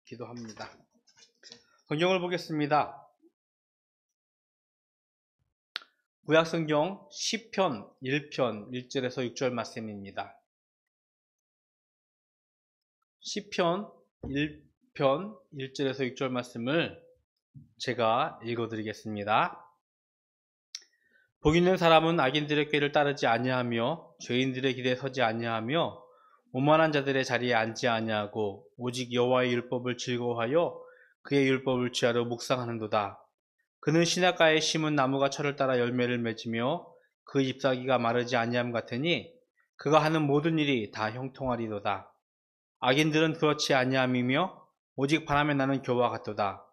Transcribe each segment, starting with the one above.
기도합니다. 성경을 보겠습니다. 구약성경 시편 1편 1절에서 6절 말씀입니다. 시편 1편 1절에서 6절 말씀을 제가 읽어드리겠습니다. 복 있는 사람은 악인들의 꾀를 따르지 아니하며 죄인들의 길에 서지 아니하며 오만한 자들의 자리에 앉지 아니하고 오직 여호와의 율법을 즐거워하여 그의 율법을 취하러 묵상하는도다. 그는 시냇가에 심은 나무가 철을 따라 열매를 맺으며 그 잎사귀가 마르지 아니함 같으니 그가 하는 모든 일이 다 형통하리도다. 악인들은 그렇지 아니함이며 오직 바람에 나는 겨와 같도다.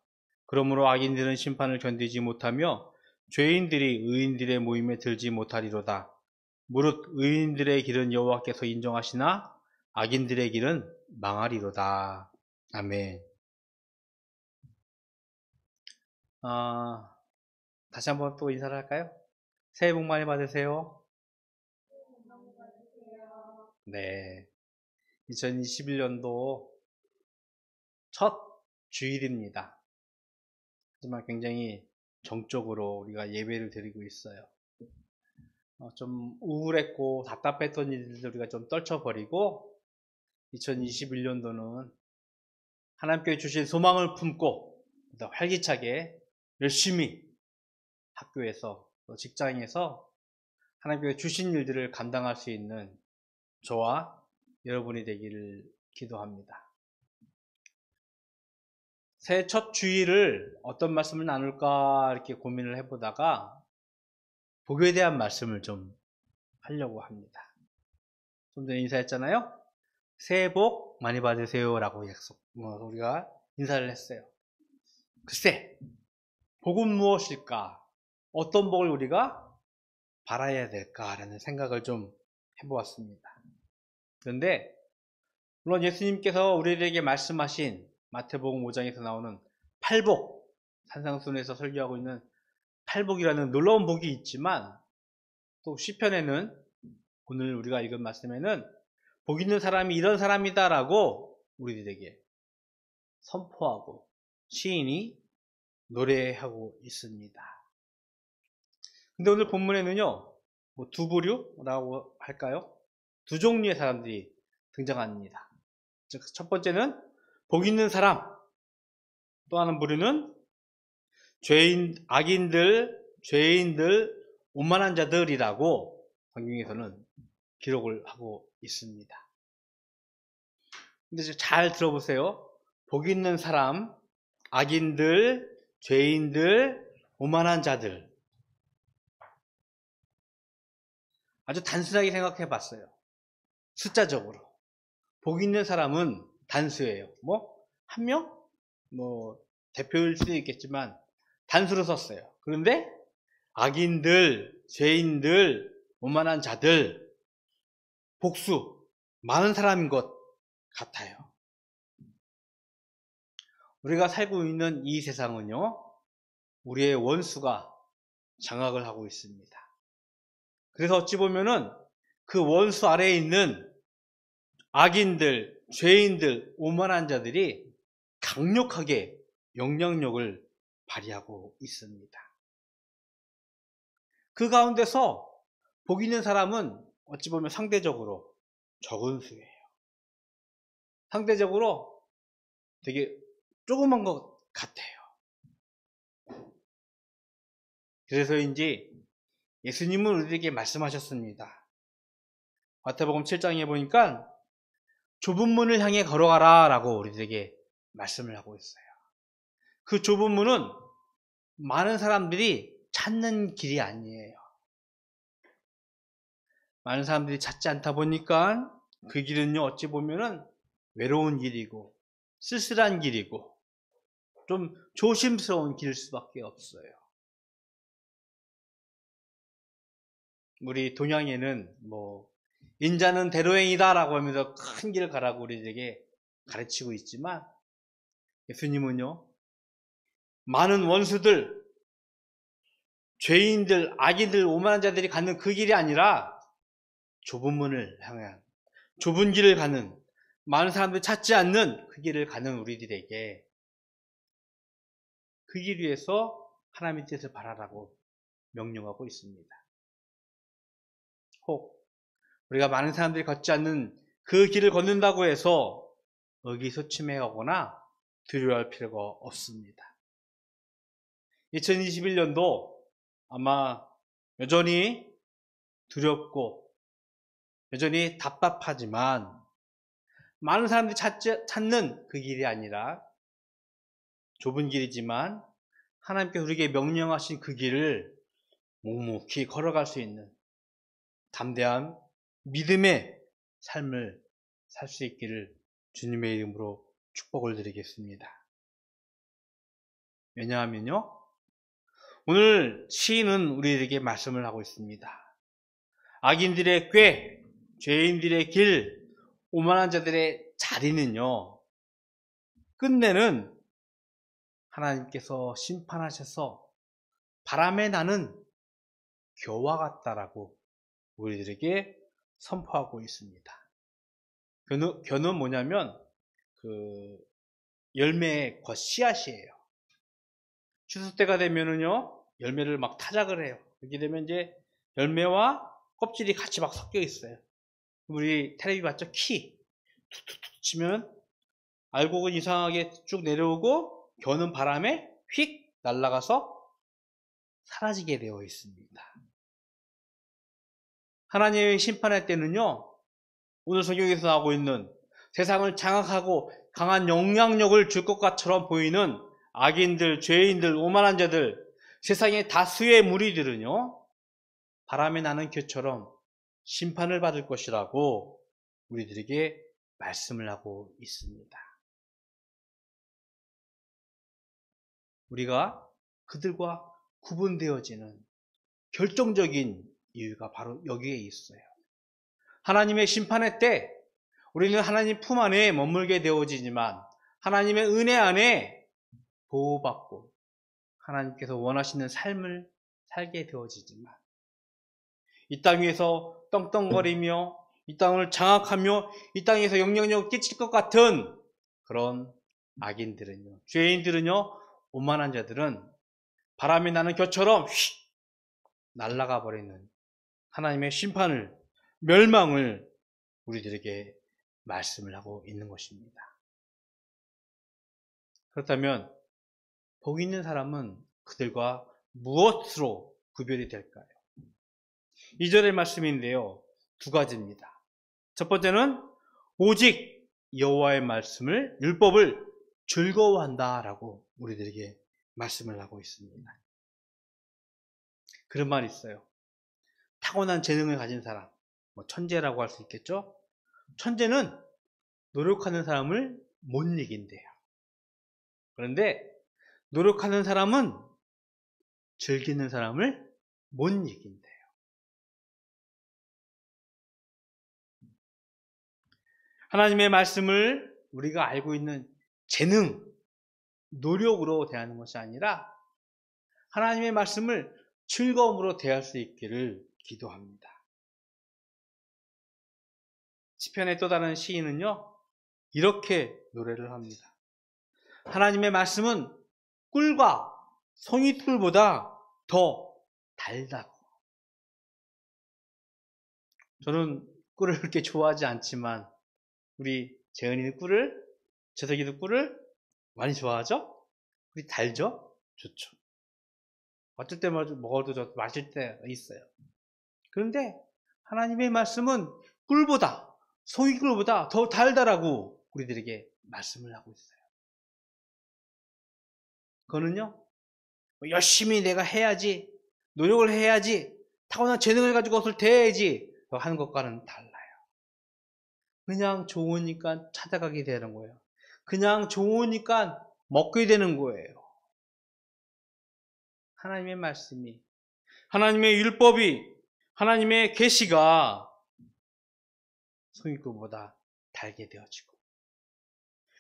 그러므로 악인들은 심판을 견디지 못하며 죄인들이 의인들의 모임에 들지 못하리로다. 무릇 의인들의 길은 여호와께서 인정하시나 악인들의 길은 망하리로다. 아멘. 다시 한번 또 인사를 할까요? 새해 복 많이 받으세요. 네. 2021년도 첫 주일입니다. 하지만 굉장히 정적으로 우리가 예배를 드리고 있어요. 좀 우울했고 답답했던 일들 우리가 좀 떨쳐버리고 2021년도는 하나님께 주신 소망을 품고 활기차게 열심히 학교에서 직장에서 하나님께 주신 일들을 감당할 수 있는 저와 여러분이 되기를 기도합니다. 새해 첫 주일을 어떤 말씀을 나눌까 이렇게 고민을 해보다가 복에 대한 말씀을 좀 하려고 합니다. 좀 전에 인사했잖아요. 새해 복 많이 받으세요 라고 우리가 인사를 했어요. 글쎄, 복은 무엇일까? 어떤 복을 우리가 바라야 될까라는 생각을 좀 해보았습니다. 그런데 물론 예수님께서 우리에게 말씀하신 마태복음 5장에서 나오는 팔복, 산상순에서 설교하고 있는 팔복이라는 놀라운 복이 있지만 또 시편에는 오늘 우리가 읽은 말씀에는 복 있는 사람이 이런 사람이다 라고 우리들에게 선포하고 시인이 노래하고 있습니다. 근데 오늘 본문에는요, 두 부류라고 할까요? 두 종류의 사람들이 등장합니다. 즉, 첫 번째는 복 있는 사람, 또 하나는 부류는 죄인들, 오만한 자들이라고 성경에서는 기록을 하고 있습니다. 근데 잘 들어보세요. 복 있는 사람, 악인들, 죄인들, 오만한 자들. 아주 단순하게 생각해 봤어요. 숫자적으로. 복 있는 사람은 단수예요. 한 명? 대표일 수도 있겠지만, 단수로 썼어요. 그런데, 악인들, 죄인들, 오만한 자들, 복수, 많은 사람인 것 같아요. 우리가 살고 있는 이 세상은요, 우리의 원수가 장악을 하고 있습니다. 그래서 어찌 보면은 그 원수 아래에 있는 악인들, 죄인들, 오만한 자들이 강력하게 영향력을 발휘하고 있습니다. 그 가운데서 복 있는 사람은 어찌 보면 상대적으로 적은 수예요. 상대적으로 되게 조그만 것 같아요. 그래서인지 예수님은 우리에게 말씀하셨습니다. 마태복음 7장에 보니까 좁은 문을 향해 걸어가라 라고 우리에게 말씀을 하고 있어요. 그 좁은 문은 많은 사람들이 찾는 길이 아니에요. 많은 사람들이 찾지 않다 보니까 그 길은요, 어찌 보면은 외로운 길이고 쓸쓸한 길이고 좀 조심스러운 길일 수밖에 없어요. 우리 동양에는 인자는 대로행이다 라고 하면서 큰 길을 가라고 우리에게 가르치고 있지만 예수님은요, 많은 원수들, 죄인들, 악인들, 오만한 자들이 가는 그 길이 아니라 좁은 문을 향한 좁은 길을 가는 많은 사람들이 찾지 않는 그 길을 가는 우리들에게 그 길 위에서 하나님의 뜻을 바라라고 명령하고 있습니다. 혹 우리가 많은 사람들이 걷지 않는 그 길을 걷는다고 해서 의기소침해하거나 두려워할 필요가 없습니다. 2021년도 아마 여전히 두렵고 여전히 답답하지만 많은 사람들이 찾는 그 길이 아니라 좁은 길이지만 하나님께서 우리에게 명령하신 그 길을 묵묵히 걸어갈 수 있는 담대한 믿음의 삶을 살 수 있기를 주님의 이름으로 축복을 드리겠습니다. 왜냐하면요, 오늘 시인은 우리에게 말씀을 하고 있습니다. 악인들의 꾀, 죄인들의 길, 오만한 자들의 자리는요, 끝내는 하나님께서 심판하셔서 바람에 나는 겨와 같다라고 우리들에게 선포하고 있습니다. 겨는 뭐냐면 그 열매의 씨앗이에요. 추수 때가 되면은요 열매를 막 타작을 해요. 그렇게 되면 이제 열매와 껍질이 같이 막 섞여 있어요. 우리 텔레비 봤죠? 키 툭툭툭 치면 알곡은 이상하게 쭉 내려오고 겨는 바람에 휙 날아가서 사라지게 되어 있습니다. 하나님의 심판할 때는요, 오늘 성경에서 나오고 있는 세상을 장악하고 강한 영향력을 줄 것처럼 보이는 악인들, 죄인들, 오만한 자들, 세상의 다수의 무리들은요, 바람에 나는 겨처럼 심판을 받을 것이라고 우리들에게 말씀을 하고 있습니다. 우리가 그들과 구분되어지는 결정적인 이유가 바로 여기에 있어요. 하나님의 심판의 때 우리는 하나님 품 안에 머물게 되어지지만 하나님의 은혜 안에 보호받고 하나님께서 원하시는 삶을 살게 되어지지만 이 땅 위에서 떵떵거리며 이 땅을 장악하며 이 땅에서 영향력을 끼칠 것 같은 그런 악인들은요, 죄인들은요, 오만한 자들은 바람이 나는 겨처럼 휙 날아가 버리는 하나님의 심판을, 멸망을 우리들에게 말씀을 하고 있는 것입니다. 그렇다면 복 있는 사람은 그들과 무엇으로 구별이 될까요? 2절의 말씀인데요, 두 가지입니다. 첫 번째는 오직 여호와의 말씀을, 율법을 즐거워한다라고 우리들에게 말씀을 하고 있습니다. 그런 말이 있어요. 타고난 재능을 가진 사람, 천재라고 할 수 있겠죠? 천재는 노력하는 사람을 못 이긴대요. 그런데 노력하는 사람은 즐기는 사람을 못 이긴대요. 하나님의 말씀을 우리가 알고 있는 재능, 노력으로 대하는 것이 아니라 하나님의 말씀을 즐거움으로 대할 수 있기를 기도합니다. 시편의 또 다른 시인은요, 이렇게 노래를 합니다. 하나님의 말씀은 꿀과 송이꿀보다 더 달다고. 저는 꿀을 그렇게 좋아하지 않지만 우리 재은이는 꿀을, 재석이도 꿀을 많이 좋아하죠? 우리 달죠? 좋죠. 어쩔 때 먹어도 저 마실 때 있어요. 그런데 하나님의 말씀은 꿀보다, 송이꿀보다 더 달다라고 우리들에게 말씀을 하고 있어요. 그거는요, 열심히 내가 해야지, 노력을 해야지, 타고난 재능을 가지고 그것을 대해야지 하는 것과는 달라요. 그냥 좋으니까 찾아가게 되는 거예요. 그냥 좋으니까 먹게 되는 거예요. 하나님의 말씀이, 하나님의 율법이, 하나님의 계시가 송이꿀보다 달게 되어지고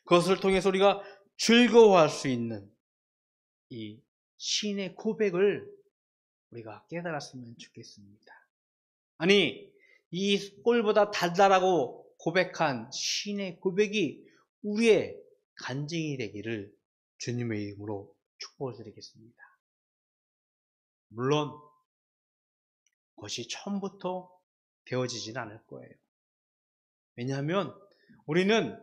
그것을 통해서 우리가 즐거워할 수 있는 이 신의 고백을 우리가 깨달았으면 좋겠습니다. 아니, 이 꿀보다 달달하고 고백한 신의 고백이 우리의 간증이 되기를 주님의 이름으로 축복을 드리겠습니다. 물론 그것이 처음부터 되어지지는 않을 거예요. 왜냐하면 우리는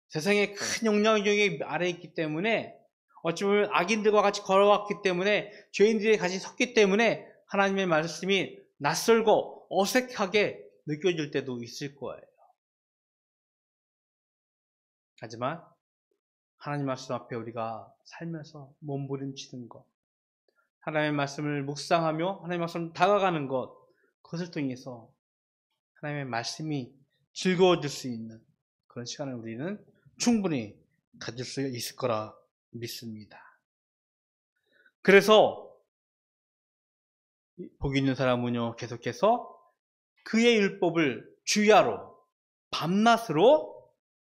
세상의 큰 영향력이 아래에 있기 때문에, 어찌 보면 악인들과 같이 걸어왔기 때문에, 죄인들이 같이 섰기 때문에 하나님의 말씀이 낯설고 어색하게 느껴질 때도 있을 거예요. 하지만 하나님 말씀 앞에 우리가 살면서 몸부림치는 것, 하나님의 말씀을 묵상하며 하나님의 말씀을 다가가는 것, 그것을 통해서 하나님의 말씀이 즐거워질 수 있는 그런 시간을 우리는 충분히 가질 수 있을 거라 믿습니다. 그래서 복 있는 사람은요, 계속해서 그의 율법을 주야로 밤낮으로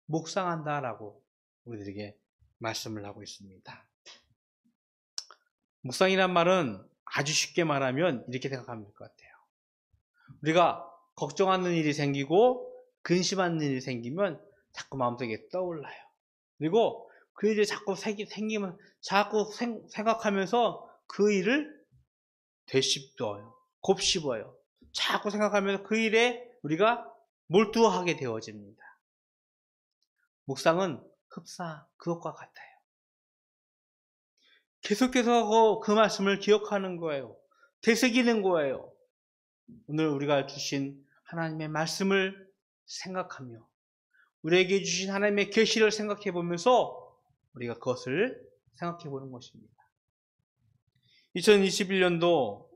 묵상한다라고 우리들에게 말씀을 하고 있습니다. 묵상이란 말은 아주 쉽게 말하면 이렇게 생각하면 될 것 같아요. 우리가 걱정하는 일이 생기고 근심하는 일이 생기면 자꾸 마음속에 떠올라요. 그리고 그 일이 자꾸 생기면 자꾸 생각하면서 그 일을 되씹어요. 곱씹어요. 자꾸 생각하면서 그 일에 우리가 몰두하게 되어집니다. 묵상은 흡사 그것과 같아요. 계속해서 그 말씀을 기억하는 거예요. 되새기는 거예요. 오늘 우리가 주신 하나님의 말씀을 생각하며 우리에게 주신 하나님의 계시를 생각해 보면서 우리가 그것을 생각해 보는 것입니다. 2021년도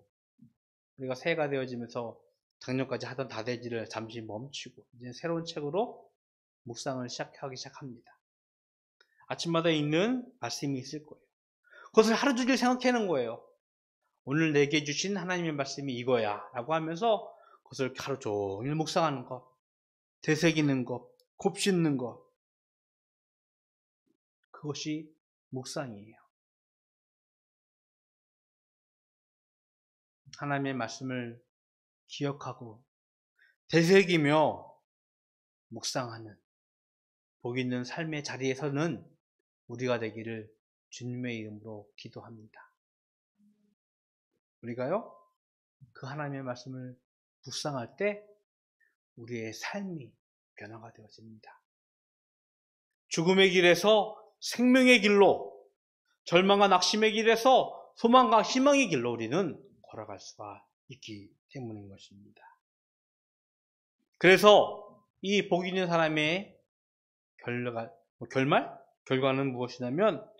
우리가 새해가 되어지면서 작년까지 하던 다대지를 잠시 멈추고 이제 새로운 책으로 묵상을 하기 시작합니다. 아침마다 읽는 말씀이 있을 거예요. 그것을 하루 종일 생각하는 거예요. 오늘 내게 주신 하나님의 말씀이 이거야 라고 하면서 그것을 하루 종일 묵상하는 것, 되새기는 것, 곱씹는 것, 그것이 묵상이에요. 하나님의 말씀을 기억하고 되새기며 묵상하는 복 있는 삶의 자리에서는 우리가 되기를 주님의 이름으로 기도합니다. 우리가요, 그 하나님의 말씀을 묵상할 때 우리의 삶이 변화가 되어집니다. 죽음의 길에서 생명의 길로, 절망과 낙심의 길에서 소망과 희망의 길로 우리는 걸어갈 수가 있기 때문인 것입니다. 그래서 이 복 있는 사람의 결과는 무엇이냐면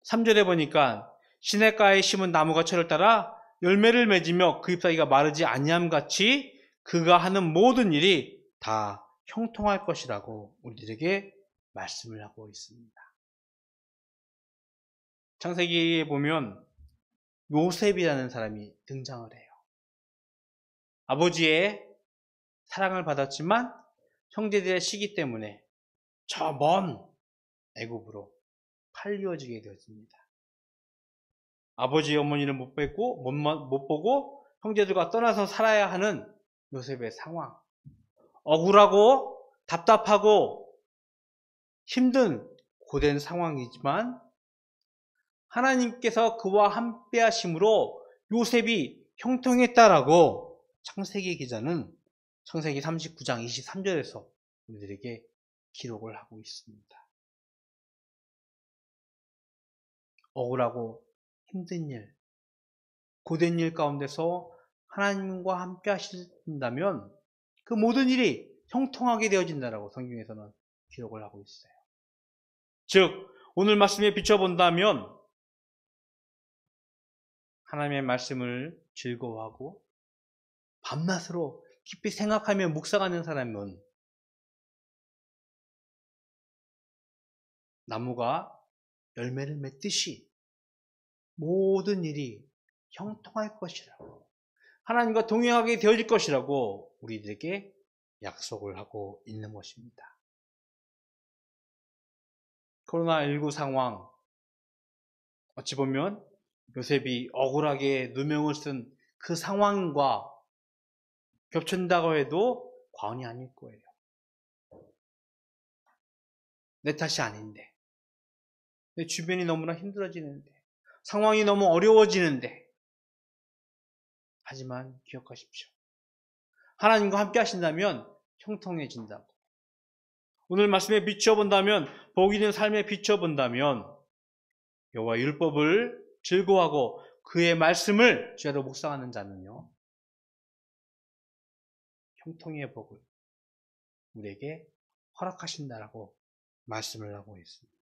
3절에 보니까 시냇가에 심은 나무가 철을 따라 열매를 맺으며 그 잎사귀가 마르지 아니함 같이 그가 하는 모든 일이 다 형통할 것이라고 우리들에게 말씀을 하고 있습니다. 창세기에 보면 요셉이라는 사람이 등장을 해요. 아버지의 사랑을 받았지만 형제들의 시기 때문에 저 먼 애굽으로 팔리어지게 되었습니다. 아버지 어머니를 못 보고 형제들과 떠나서 살아야 하는 요셉의 상황, 억울하고 답답하고 힘든 고된 상황이지만 하나님께서 그와 함께 하심으로 요셉이 형통했다라고 창세기 기자는 창세기 39장 23절에서 우리들에게 기록을 하고 있습니다. 억울하고 힘든 일, 고된 일 가운데서 하나님과 함께 하신다면 그 모든 일이 형통하게 되어진다라고 성경에서는 기록을 하고 있어요. 즉 오늘 말씀에 비춰본다면 하나님의 말씀을 즐거워하고 밤낮으로 깊이 생각하며 묵상하는 사람은 나무가 열매를 맺듯이 모든 일이 형통할 것이라고, 하나님과 동행하게 되어질 것이라고 우리들에게 약속을 하고 있는 것입니다. 코로나19 상황, 어찌 보면 요셉이 억울하게 누명을 쓴 그 상황과 겹친다고 해도 과언이 아닐 거예요. 내 탓이 아닌데, 내 주변이 너무나 힘들어지는데, 상황이 너무 어려워지는데, 하지만 기억하십시오. 하나님과 함께 하신다면 형통해진다고. 오늘 말씀에 비춰본다면, 복 있는 삶에 비춰본다면 여호와의 율법을 즐거워하고 그의 말씀을 주야로 묵상하는 자는요, 형통의 복을 우리에게 허락하신다라고 말씀을 하고 있습니다.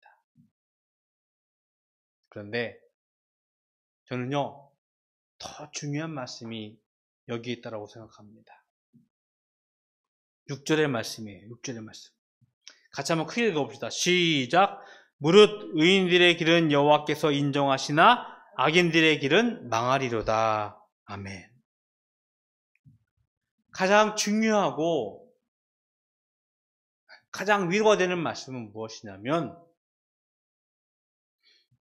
그런데 저는요, 더 중요한 말씀이 여기 있다고 생각합니다. 6절의 말씀이에요. 6절의 말씀. 같이 한번 크게 읽어봅시다. 시작. 무릇 의인들의 길은 여호와께서 인정하시나 악인들의 길은 망하리로다. 아멘. 가장 중요하고 가장 위로가 되는 말씀은 무엇이냐면,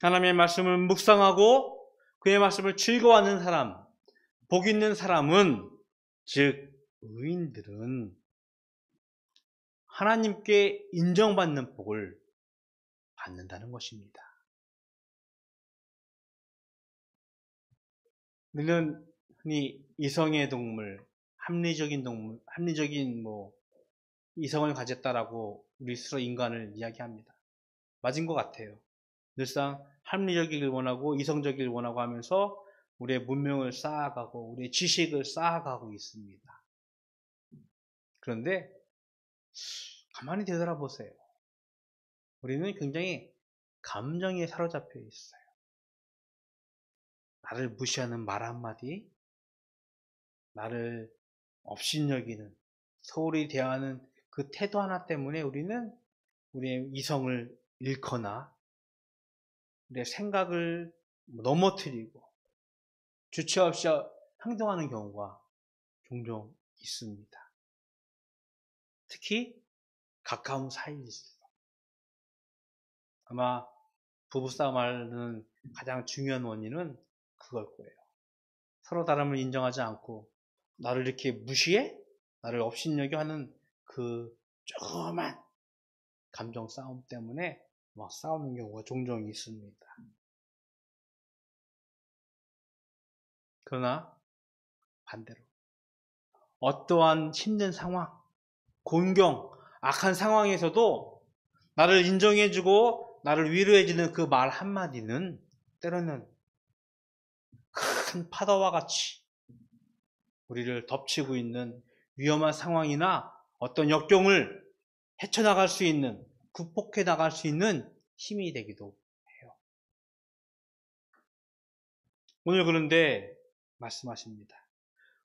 하나님의 말씀을 묵상하고 그의 말씀을 즐거워하는 사람, 복 있는 사람은, 즉 의인들은 하나님께 인정받는 복을 받는다는 것입니다. 우리는 흔히 이성의 동물, 합리적인 이성을 가졌다라고 우리 스스로 인간을 이야기합니다. 맞은 것 같아요. 늘상 합리적이길 원하고 이성적이길 원하고 하면서 우리의 문명을 쌓아가고 우리의 지식을 쌓아가고 있습니다. 그런데 가만히 되돌아보세요. 우리는 굉장히 감정에 사로잡혀 있어요. 나를 무시하는 말 한마디, 나를 업신여기는, 소홀히 대하는 그 태도 하나 때문에 우리는 우리의 이성을 잃거나 우리의 생각을 넘어뜨리고 주체 없이 행동하는 경우가 종종 있습니다. 특히 가까운 사이일수록. 아마 부부싸움 하는 가장 중요한 원인은 그걸 거예요. 서로 다름을 인정하지 않고 나를 이렇게 무시해? 나를 업신여겨 하는 그 조그만 감정 싸움 때문에 막 싸우는 경우가 종종 있습니다. 그러나 반대로 어떠한 힘든 상황, 곤경, 악한 상황에서도 나를 인정해주고 나를 위로해주는 그 말 한마디는 때로는 큰 파도와 같이 우리를 덮치고 있는 위험한 상황이나 어떤 역경을 헤쳐나갈 수 있는, 극복해 나갈 수 있는 힘이 되기도 해요. 오늘 그런데 말씀하십니다.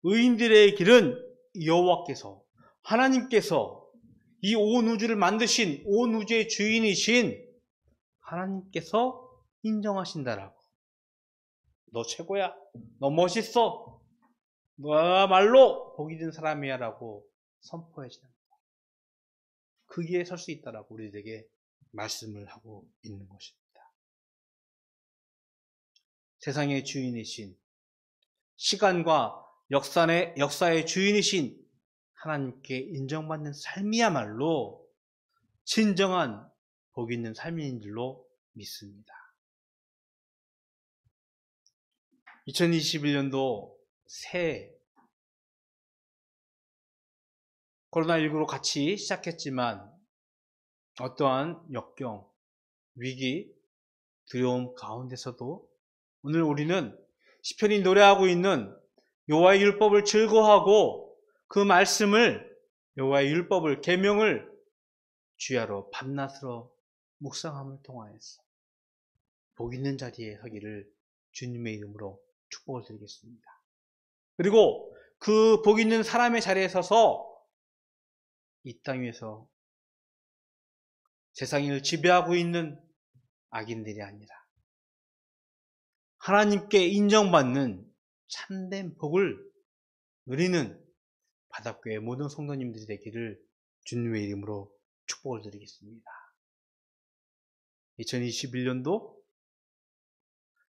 의인들의 길은 여호와께서, 하나님께서, 이 온 우주를 만드신, 온 우주의 주인이신 하나님께서 인정하신다라고. 너 최고야. 너 멋있어. 너야말로 복 있는 사람이야 라고 선포해 주는 거야. 거기에 설 수 있다라고 우리에게 말씀을 하고 있는 것입니다. 세상의 주인이신, 시간과 역사의 주인이신 하나님께 인정받는 삶이야말로 진정한 복 있는 삶인 줄로 믿습니다. 2021년도 새해 코로나19로 같이 시작했지만 어떠한 역경, 위기, 두려움 가운데서도 오늘 우리는 시편이 노래하고 있는 여호와의 율법을 즐거워하고 그 말씀을, 여호와의 율법을, 계명을 주야로 밤낮으로 묵상함을 통하여서 복 있는 자리에 서기를 주님의 이름으로 축복을 드리겠습니다. 그리고 그 복 있는 사람의 자리에 서서 이 땅 위에서 세상을 지배하고 있는 악인들이 아니라 하나님께 인정받는 참된 복을 누리는 바닷교회 모든 성도님들이 되기를 주님의 이름으로 축복을 드리겠습니다. 2021년도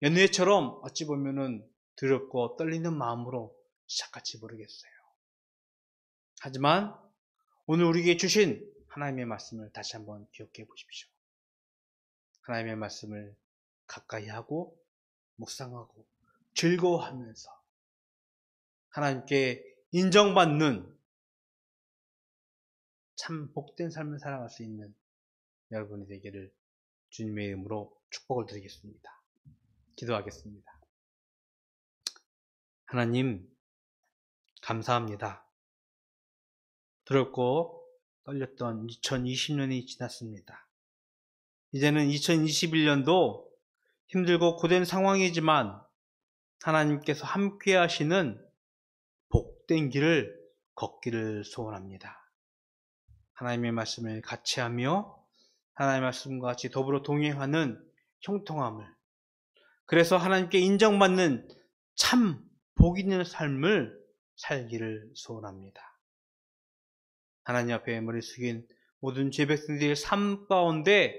연휴에처럼 어찌 보면은 두렵고 떨리는 마음으로 시작할지 모르겠어요. 하지만 오늘 우리에게 주신 하나님의 말씀을 다시 한번 기억해 보십시오. 하나님의 말씀을 가까이 하고 묵상하고 즐거워하면서 하나님께 인정받는 참 복된 삶을 살아갈 수 있는 여러분이 되기를 주님의 이름으로 축복을 드리겠습니다. 기도하겠습니다. 하나님, 감사합니다. 두렵고 떨렸던 2020년이 지났습니다. 이제는 2021년도 힘들고 고된 상황이지만 하나님께서 함께 하시는 복된 길을 걷기를 소원합니다. 하나님의 말씀을 같이 하며 하나님의 말씀과 같이 더불어 동행하는 형통함을, 그래서 하나님께 인정받는 참 복 있는 삶을 살기를 소원합니다. 하나님 앞에 머리 숙인 모든 제 백성들의 삶 가운데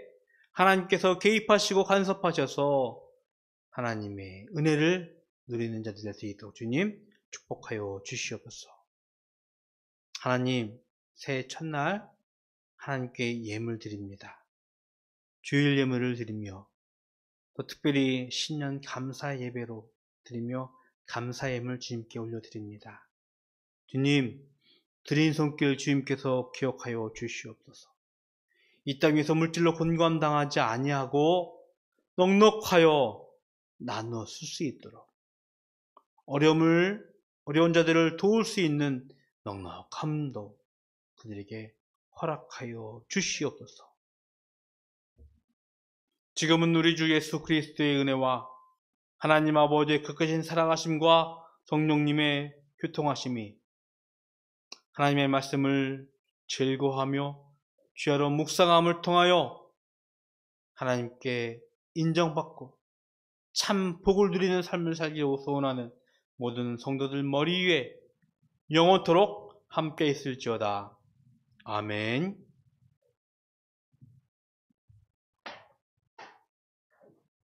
하나님께서 개입하시고 간섭하셔서 하나님의 은혜를 누리는 자들 될 수 있도록 주님 축복하여 주시옵소서. 하나님, 새해 첫날 하나님께 예물 드립니다. 주일 예물을 드리며 또 특별히 신년 감사 예배로 드리며 감사 예물 주님께 올려드립니다. 주님, 드린 손길 주님께서 기억하여 주시옵소서. 이 땅에서 물질로 곤고함당하지 아니하고 넉넉하여 나누어 쓸 수 있도록 어려운 자들을 도울 수 있는 넉넉함도 그들에게 허락하여 주시옵소서. 지금은 우리 주 예수 그리스도의 은혜와 하나님 아버지의 극하신 사랑하심과 성령님의 교통하심이 하나님의 말씀을 즐거워하며 주야로 묵상함을 통하여 하나님께 인정받고 참 복을 누리는 삶을 살기로 소원하는 모든 성도들 머리 위에 영원토록 함께 있을지어다. 아멘.